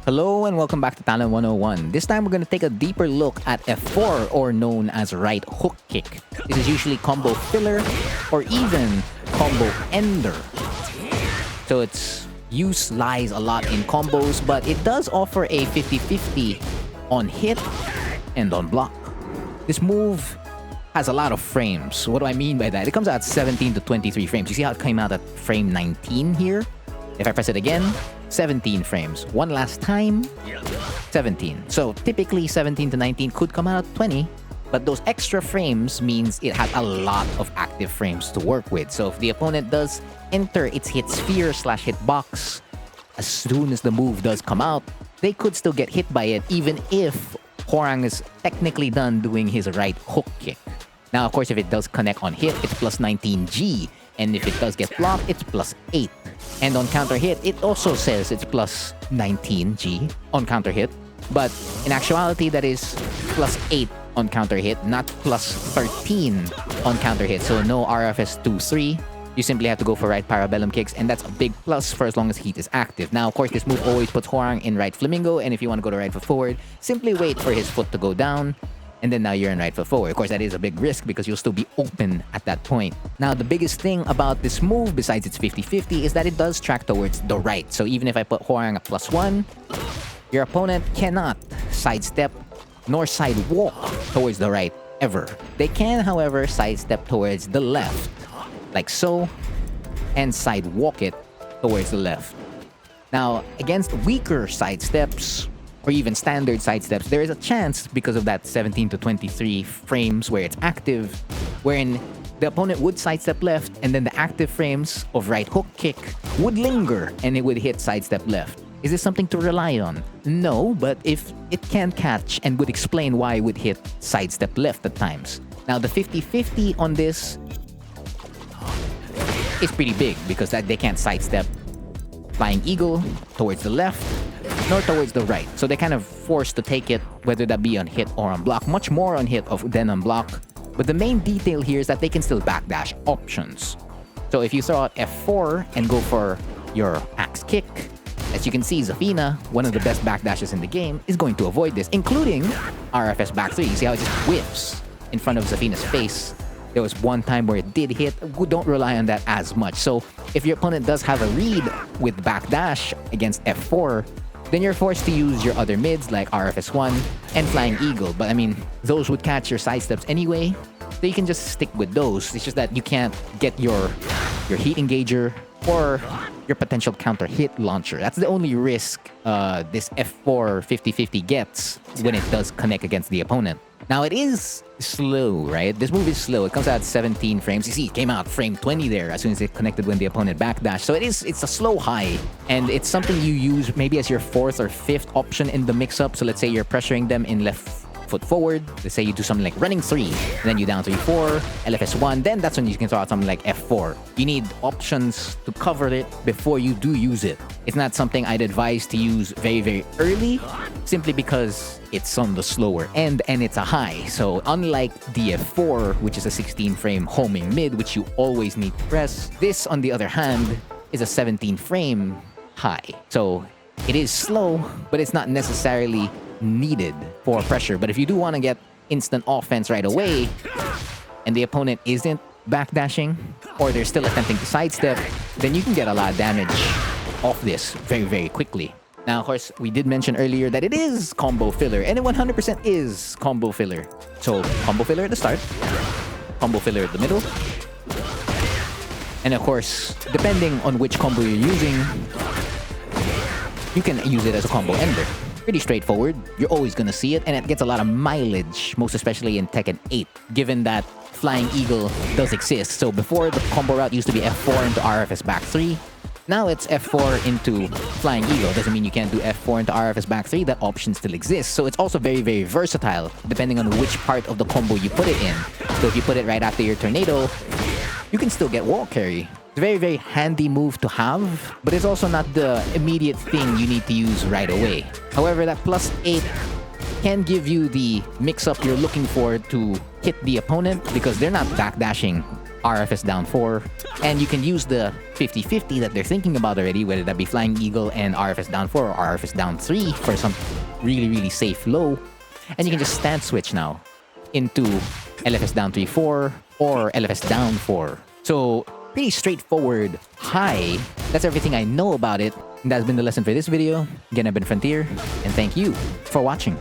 Hello and welcome back to Talon 101. This time we're going to take a deeper look at F4, or known as right hook kick. This is usually combo filler or even combo ender. So its use lies a lot in combos, but it does offer a 50-50 on hit and on block. This move has a lot of frames. What do I mean by that? It comes out at 17 to 23 frames. You see how it came out at frame 19 here? If I press it again, 17 frames. One last time, 17. So typically 17 to 19 could come out at 20, but those extra frames means it has a lot of active frames to work with. So if the opponent does enter its hit sphere / hit box, as soon as the move does come out, they could still get hit by it even if Hwoarang is technically done doing his right hook kick. Now, of course, if it does connect on hit, it's plus 19G. And if it does get blocked, it's plus 8. And on counter hit, it also says it's plus 19G on counter hit. But in actuality, that is plus 8 on counter hit, not plus 13 on counter hit. So no RFS 2-3. You simply have to go for right parabellum kicks, and that's a big plus for as long as heat is active. Now, of course, this move always puts Hwoarang in right flamingo, and if you want to go to right foot forward, simply wait for his foot to go down, and then now you're in right foot forward. Of course, that is a big risk because you'll still be open at that point. Now, the biggest thing about this move, besides its 50-50, is that it does track towards the right. So even if I put Hwoarang at +1, your opponent cannot sidestep nor sidewalk towards the right ever. They can, however, sidestep towards the left, like so, and sidewalk it towards the left. Now, against weaker sidesteps, or even standard sidesteps, there is a chance, because of that 17 to 23 frames where it's active, wherein the opponent would sidestep left, and then the active frames of right hook kick would linger, and it would hit sidestep left. Is this something to rely on? No, but if it can catch and would explain why it would hit sidestep left at times. Now, the 50-50 on this is pretty big, because that they can't sidestep Flying Eagle towards the left, nor towards the right. So they're kind of forced to take it, whether that be on hit or on block. Much more on hit than on block. But the main detail here is that they can still backdash options. So if you throw out F4 and go for your axe kick, as you can see, Zafina, one of the best backdashes in the game, is going to avoid this, including RFS back 3. You see how it just whiffs in front of Zafina's face? There was one time where it did hit. Don't rely on that as much. So if your opponent does have a read with backdash against F4, then you're forced to use your other mids like RFS1 and Flying Eagle. But I mean, those would catch your sidesteps anyway, so you can just stick with those. It's just that you can't get your heat engager or your potential counter hit launcher. That's the only risk this F4 50-50 gets when it does connect against the opponent. Now, it is slow, right? This move is slow. It comes out at 17 frames. You see, it came out frame 20 there as soon as it connected when the opponent backdashed. So it's a slow high, and it's something you use maybe as your 4th or 5th option in the mix-up. So let's say you're pressuring them in left foot forward. Let's say you do something like running 3, and then you down 3-4, LFS1. Then that's when you can throw out something like F4. You need options to cover it before you do use it. It's not something I'd advise to use very, very early, simply because it's on the slower end and it's a high. So unlike the F4, which is a 16 frame homing mid, which you always need to press, this, on the other hand, is a 17 frame high. So it is slow, but it's not necessarily needed for pressure. But if you do want to get instant offense right away, and the opponent isn't backdashing, or they're still attempting to sidestep, then you can get a lot of damage off this very, very quickly. Now, of course, we did mention earlier that it is combo filler, and it 100% is combo filler. So, combo filler at the start, combo filler at the middle, and of course, depending on which combo you're using, you can use it as a combo ender. Pretty straightforward. You're always going to see it, and it gets a lot of mileage, most especially in Tekken 8, given that Flying Eagle does exist. So before, the combo route used to be F4 into RFS back 3. Now it's F4 into Flying Eagle. Doesn't mean you can't do F4 into RFS back 3. That option still exists. So it's also very, very versatile, depending on which part of the combo you put it in. So if you put it right after your tornado, you can still get wall carry. It's a very, very handy move to have, but it's also not the immediate thing you need to use right away. However, that +8 can give you the mix-up you're looking for to hit the opponent, because they're not backdashing RFS down 4. And you can use the 50-50 that they're thinking about already, whether that be Flying Eagle and RFS down 4 or RFS down 3 for some really safe low. And you can just stand switch now into LFS down 3-4 or LFS down 4. So pretty straightforward high. That's everything I know about it. And that's been the lesson for this video. Again, I've been Frontier, and thank you for watching.